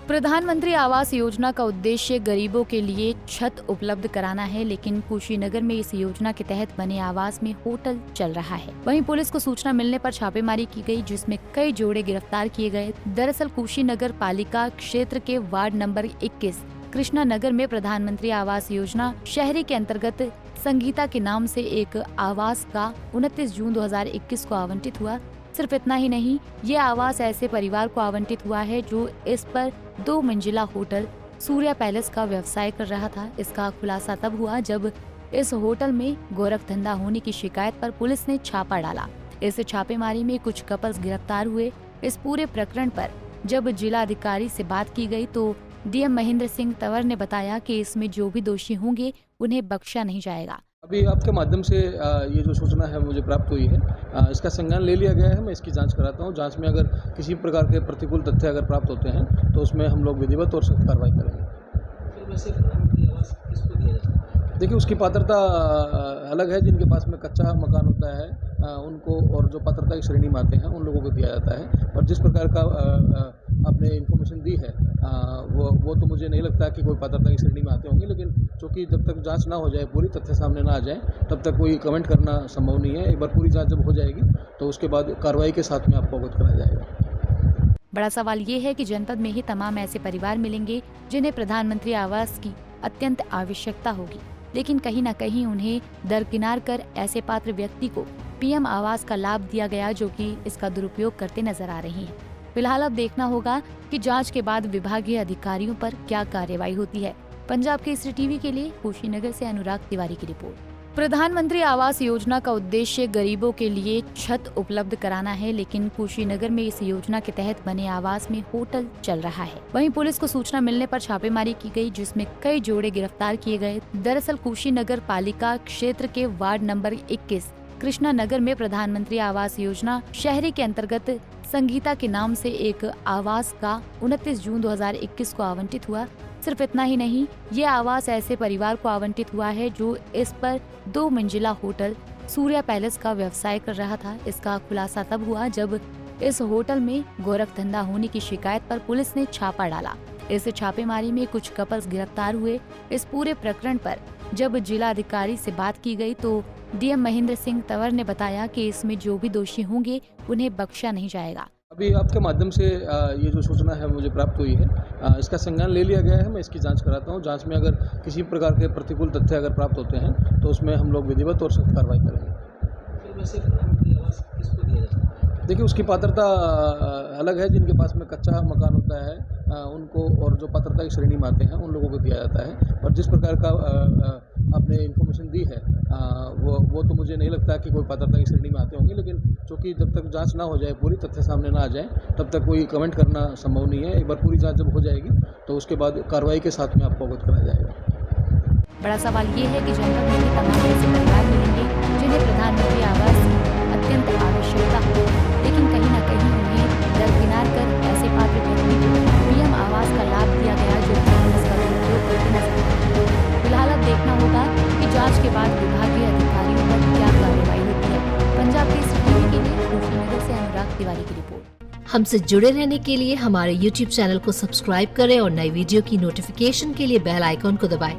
प्रधानमंत्री आवास योजना का उद्देश्य गरीबों के लिए छत उपलब्ध कराना है, लेकिन कुशीनगर में इस योजना के तहत बने आवास में होटल चल रहा है। वहीं पुलिस को सूचना मिलने पर छापेमारी की गई, जिसमें कई जोड़े गिरफ्तार किए गए। दरअसल कुशीनगर पालिका क्षेत्र के वार्ड नंबर 21 कृष्णा नगर में प्रधानमंत्री आवास योजना शहरी के अंतर्गत संगीता के नाम से एक आवास का 29 जून 2021 को आवंटित हुआ। सिर्फ इतना ही नहीं, ये आवास ऐसे परिवार को आवंटित हुआ है जो इस पर 2 मंजिला होटल सूर्या पैलेस का व्यवसाय कर रहा था। इसका खुलासा तब हुआ जब इस होटल में गोरख धंधा होने की शिकायत पर पुलिस ने छापा डाला। इस छापेमारी में कुछ कपल्स गिरफ्तार हुए। इस पूरे प्रकरण पर जब जिला अधिकारी से बात की गई तो डीएम महेंद्र सिंह तंवर ने बताया कि इसमें जो भी दोषी होंगे उन्हें बख्शा नहीं जाएगा। अभी आपके माध्यम से ये जो सूचना है मुझे प्राप्त हुई है, इसका संज्ञान ले लिया गया है। मैं इसकी जांच कराता हूँ। जांच में अगर किसी प्रकार के प्रतिकूल तथ्य अगर प्राप्त होते हैं तो उसमें हम लोग विधिवत और सख्त कार्रवाई करेंगे। वैसे प्रधानमंत्री आवास किसको दिया जाता है? देखिए, उसकी पात्रता अलग है। जिनके पास में कच्चा मकान होता है उनको, और जो पात्रता की श्रेणी में आते हैं उन लोगों को दिया जाता है। और जिस प्रकार का आपने इन्फॉर्मेशन दी है वो तो मुझे नहीं लगता कि कोई पात्रता की श्रेणी में आते होंगे, लेकिन चूँकि जब तक जांच ना हो जाए, पूरी तथ्य सामने ना आ जाए, तब तक कोई कमेंट करना संभव नहीं है। एक बार पूरी जांच जब हो जाएगी तो उसके बाद कार्रवाई के साथ में आपको अवगत कराया जाएगा। बड़ा सवाल ये है कि जनपद में ही तमाम ऐसे परिवार मिलेंगे जिन्हें प्रधानमंत्री आवास की अत्यंत आवश्यकता होगी, लेकिन कहीं न कहीं उन्हें दरकिनार कर ऐसे पात्र व्यक्ति को पीएम आवास का लाभ दिया गया, जो कि इसका दुरुपयोग करते नजर आ रहे हैं। फिलहाल अब देखना होगा कि जांच के बाद विभागीय अधिकारियों पर क्या कार्रवाई होती है। पंजाब केसरी टीवी के लिए कुशीनगर से अनुराग तिवारी की रिपोर्ट। प्रधानमंत्री आवास योजना का उद्देश्य गरीबों के लिए छत उपलब्ध कराना है, लेकिन कुशीनगर में इस योजना के तहत बने आवास में होटल चल रहा है। वहीं पुलिस को सूचना मिलने पर छापेमारी की गई, जिसमें कई जोड़े गिरफ्तार किए गए। दरअसल कुशीनगर पालिका क्षेत्र के वार्ड नंबर 21 कृष्णा नगर में प्रधानमंत्री आवास योजना शहरी के अंतर्गत संगीता के नाम से एक आवास का 29 जून 2021 को आवंटित हुआ। सिर्फ इतना ही नहीं, ये आवास ऐसे परिवार को आवंटित हुआ है जो इस पर 2 मंजिला होटल सूर्या पैलेस का व्यवसाय कर रहा था। इसका खुलासा तब हुआ जब इस होटल में गोरख धंधा होने की शिकायत पर पुलिस ने छापा डाला। इस छापेमारी में कुछ कपल्स गिरफ्तार हुए। इस पूरे प्रकरण पर जब जिला अधिकारी से बात की गई तो डीएम महेंद्र सिंह तंवर ने बताया कि इसमें जो भी दोषी होंगे उन्हें बख्शा नहीं जाएगा। अभी आपके माध्यम से ये जो सूचना है मुझे प्राप्त हुई है, इसका संज्ञान ले लिया गया है। मैं इसकी जांच कराता हूँ। जांच में अगर किसी प्रकार के प्रतिकूल तथ्य अगर प्राप्त होते हैं तो उसमें हम लोग विधिवत और सख्त कार्रवाई करेंगे। वैसे प्रधानमंत्री आवास किसको दिया जाता है? देखिए, उसकी पात्रता अलग है। जिनके पास में कच्चा मकान होता है उनको, और जो पात्रता की श्रेणी में आते हैं उन लोगों को दिया जाता है। और जिस प्रकार का आपने इन्फॉर्मेशन दी है वो तो मुझे नहीं लगता कि कोई पात्रता की श्रेणी में आते होंगे, लेकिन चूँकि जब तक जांच ना हो जाए, पूरी तथ्य सामने ना आ जाए, तब तक कोई कमेंट करना संभव नहीं है। एक बार पूरी जांच जब हो जाएगी तो उसके बाद कार्रवाई के साथ में आपको अवगत कराया जाएगा। बड़ा सवाल ये है कि जनपद में ही तमाम ऐसे परिवार मिलेंगे जिन्हें प्रधानमंत्री आवास की अत्यंत आवश्यकता हो, लेकिन कहीं न कहीं उन्हें दरकिनार कर ऐसे पात्र व्यक्ति को पीएम आवास का लाभ दिया गया, जो कि इसका दुरुपयोग करते नजर आ रहे हैं। फिलहाल अब देखना होगा कि जांच के बाद विभागीय अधिकारियों पर क्या कार्रवाई होती है। पंजाब केसरी टीवी के लिए कुशीनगर से अनुराग तिवारी की रिपोर्ट। हमसे जुड़े रहने के लिए हमारे YouTube चैनल को सब्सक्राइब करें और नई वीडियो की नोटिफिकेशन के लिए बेल आइकॉन को दबाएं।